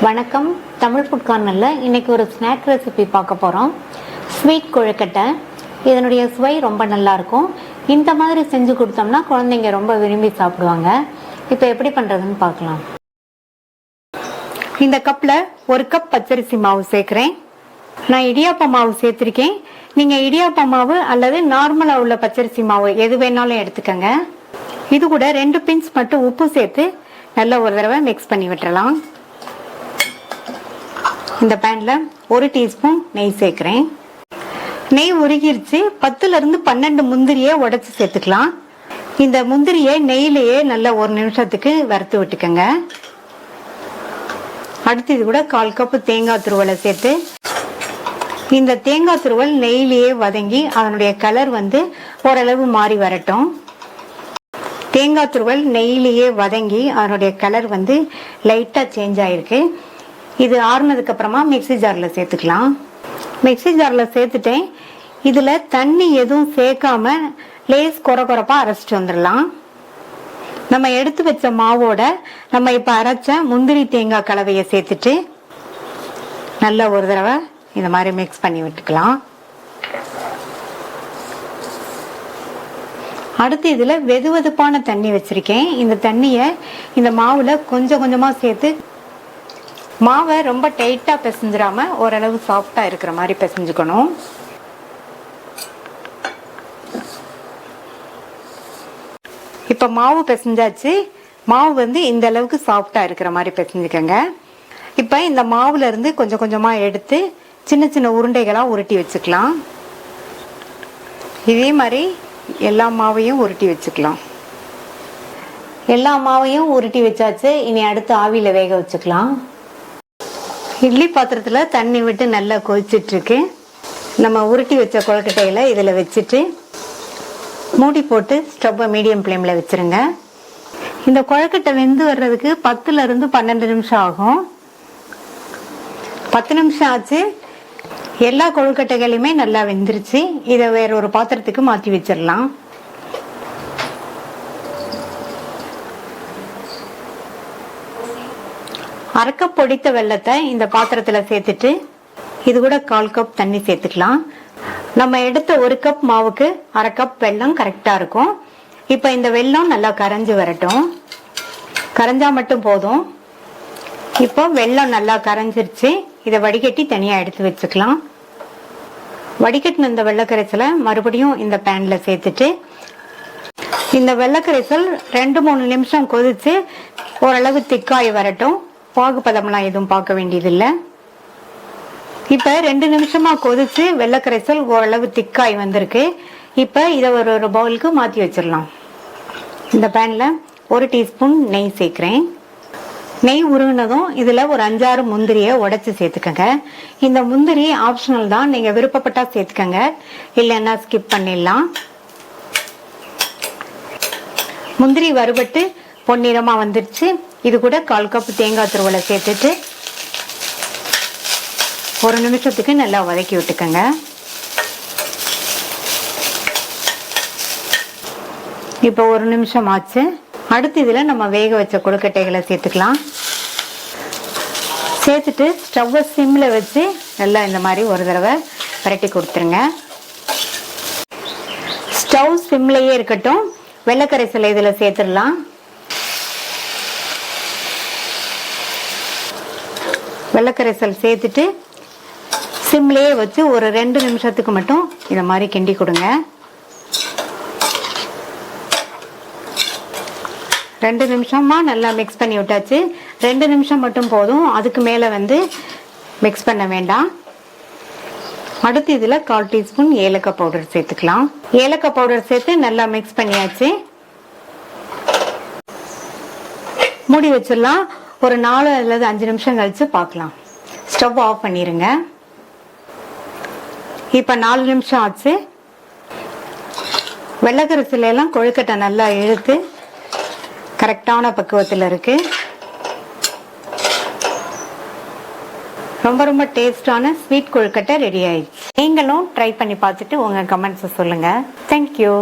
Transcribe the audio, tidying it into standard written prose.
வணக்கம். தமிழ் ஃபுட் கார்னரில் இன்றைக்கி ஒரு ஸ்நாக் ரெசிபி பார்க்க போகிறோம். ஸ்வீட் கொழுக்கட்டை. இதனுடைய சுவை ரொம்ப நல்லாயிருக்கும். இந்த மாதிரி செஞ்சு கொடுத்தோம்னா குழந்தைங்க ரொம்ப விரும்பி சாப்பிடுவாங்க. இப்போ எப்படி பண்ணுறதுன்னு பார்க்கலாம். இந்த கப்பில் ஒரு கப் பச்சரிசி மாவு சேர்க்குறேன். நான் இடியாப்ப மாவு சேர்த்துருக்கேன். நீங்கள் இடியாப்ப மாவு அல்லது நார்மலாக உள்ள பச்சரிசி மாவு எது வேணாலும் எடுத்துக்கோங்க. இது கூட 2 பிஞ்ச் மட்டும் உப்பு சேர்த்து நல்லா ஒரு தடவை மிக்ஸ் பண்ணி விட்டுறலாம். இந்த பேன்ல 1 டீஸ்பூன் நெய் சேர்க்கிறேன். நெய் உருகிருச்சு. 10லிருந்து 12 முந்திரியை உடைச்சு சேர்த்துக்கலாம். இந்த முந்திரியை நெய்யிலேயே நல்லா 1 நிமிஷத்துக்கு வறுத்து விட்டுக்கோங்க. அடுத்து இது கூட 1/4 கப் தேங்காய் துருவலை சேர்த்து இந்த தேங்காய் துருவல் நெய்யிலேயே வதங்கி அதனுடைய கலர் ஓரளவு மாறி வரட்டும். தேங்காய் துருவல் நெய்யிலேயே வதங்கி அதனுடைய கலர் லைட்டா சேஞ்ச் ஆயிருக்கு. இது ஆறுனதுக்கு அப்புறமா மிக்ஸி ஜார்ல சேர்த்துக்கலாம். மிக்ஸி ஜார்ல சேர்த்துட்டேன். இதுல தண்ணி எதுவும் சேர்க்காம லேஸ் கொரகொரப்பா அரைச்சிட்டு வந்துடலாம். நம்ம எடுத்து வச்ச மாவோட நம்ம இப்ப அரைச்ச முந்திரி தேங்காய் கலவையை சேர்த்துட்டு நல்லா ஒரு தடவை இந்த மாதிரி மிக்ஸ் பண்ணி விட்டுக்கலாம். அடுத்து இதுல வெதுவெதுப்பான தண்ணி வச்சிருக்கேன். இந்த தண்ணிய இந்த மாவுல கொஞ்சம் கொஞ்சமா சேர்த்து மாவை ரொம்ப டைட்டா பிசைஞ்சிடாம ஓரளவு சாஃப்டா இருக்கிற மாதிரி பிசைஞ்சுக்கணும். இப்ப மாவு பிசைஞ்சாச்சு. மாவு இந்த அளவுக்கு சாஃப்டா இருக்கிற மாதிரி பிசைஞ்சுக்கங்க. இப்ப இந்த மாவுல இருந்து கொஞ்சம் கொஞ்சமா எடுத்து சின்ன சின்ன உருண்டைகளா உருட்டி வச்சுக்கலாம். இதே மாதிரி எல்லா மாவையும் உருட்டி வச்சுக்கலாம். எல்லா மாவையும் உருட்டி வச்சாச்சு. இனி அடுத்து ஆவியில வேக வச்சுக்கலாம். இட்லி பாத்திரத்துல தண்ணி விட்டு நல்லா கொதிச்சிட்டு இருக்கு. நம்ம உருட்டி வச்ச கொழுக்கட்டையில இதுல வச்சுட்டு மூடி போட்டு ஸ்டவ்வை மீடியம் ஃப்ளேம்ல வச்சிருங்க. இந்த கொழுக்கட்டை வெந்து வர்றதுக்கு 10லிருந்து 12 நிமிஷம் ஆகும். 10 நிமிஷம் ஆச்சு. எல்லா கொழுக்கட்டைகளுமே நல்லா வெந்துருச்சு. இதை வேற ஒரு பாத்திரத்துக்கு மாத்தி வச்சிடலாம். அரை கப் பொடித்த வெல்லத்தை இந்த பாத்திரத்துல சேர்த்துட்டு இது கூட 1/4 கப் தண்ணி சேர்த்துக்கலாம். நம்ம எடுத்த 1 கப் மாவுக்கு அரை கப் வெல்லம் கரெக்டா இருக்கும். இப்ப இந்த வெல்லம் நல்லா கரைஞ்சு வரட்டும். கரைஞ்சா மட்டும் போதும். இப்போ வெல்லம் நல்லா கரைஞ்சிருச்சு. இதை வடிகட்டி தனியா எடுத்து வச்சுக்கலாம். வடிகட்டின இந்த வெள்ளக்கரைசலை மறுபடியும் இந்த பேன்ல சேர்த்துட்டு இந்த வெள்ளக்கரைசல் 2-3 நிமிஷம் கொதிச்சு ஓரளவு திக்காய் வரட்டும். பாகு பதம்லாம் எதுவும் பார்க்க வேண்டியதில்லை. இப்ப 2 நிமிஷமா கொதிச்சு வெள்ளக்கரைசல் ஓரளவு திக்காய் வந்திருக்கு. இப்ப இதை ஒரு பவுலுக்கு மாத்தி வச்சிடலாம். இந்த பேன்ல 1 டீஸ்பூன் நெய் சேர்க்கிறேன். நெய் உருகினதும் இதுல ஒரு 5-6 முந்திரியை உடைச்சு சேர்த்துக்கங்க. இந்த முந்திரி ஆப்ஷனல் தான். நீங்க விருப்பப்பட்டா சேர்த்துக்கங்க, இல்லைன்னா ஸ்கிப் பண்ணிடலாம். முந்திரி வறுபட்டு பொன்னிறமா வந்துருச்சு. இது கூட 1/4 கப் தேங்காய் துருவலை சேர்த்துட்டு 1 நிமிஷத்துக்கு நல்லா வதக்கி விட்டுக்கங்க. இப்போ 1 நிமிஷம் ஆச்சு. அடுத்து இதுல நம்ம வேக வச்ச கொழுக்கட்டைகளை சேர்த்துக்கலாம். சேர்த்துட்டு ஸ்டவ்வை சிம்ல வச்சு நல்லா இந்த மாதிரி ஒரு தடவை பரட்டி கொடுத்துருங்க. ஸ்டவ் சிம்லயே இருக்கட்டும். வெள்ளக்கரைசலை இதுல சேர்த்துடலாம். வெள்ளக்கரைசல் சேர்த்துட்டு சிம்லயே வச்சு ஒரு 2 நிமிஷத்துக்கு மட்டும் இந்த மாதிரி கிண்டி கொடுங்க. 2 நிமிஷமா நல்லா மிக்ஸ் பண்ணி விட்டாச்சு. 2 நிமிஷம் மட்டும் போதும். அதுக்கு மேல மிக்ஸ் பண்ண வேண்டாம். அடுத்து இதுல 1/4 டீஸ்பூன் ஏலக்காய் பவுடர் சேர்த்துக்கலாம். ஏலக்காய் பவுடர் சேர்த்து நல்லா மிக்ஸ் பண்ணியாச்சு. மூடி வச்சிடலாம். ஒரு 4 அல்லது 5 நிமிஷம் கழிச்சு பார்க்கலாம். ஸ்டவ் ஆஃப் பண்ணிருங்க. இப்ப 4 நிமிஷம் ஆச்சு. வெள்ளக்கரைசல எல்லாம் கொழுக்கட்டை நல்லா இழுத்து கரெக்டான பக்குவத்தில் இருக்கு. ரொம்ப ரொம்ப டேஸ்டான ஸ்வீட் கொழுக்கட்டை ரெடி ஆயிடுச்சு. நீங்களும் ட்ரை பண்ணி பார்த்துட்டு உங்க கமெண்ட்ஸ் சொல்லுங்க. தேங்க்யூ.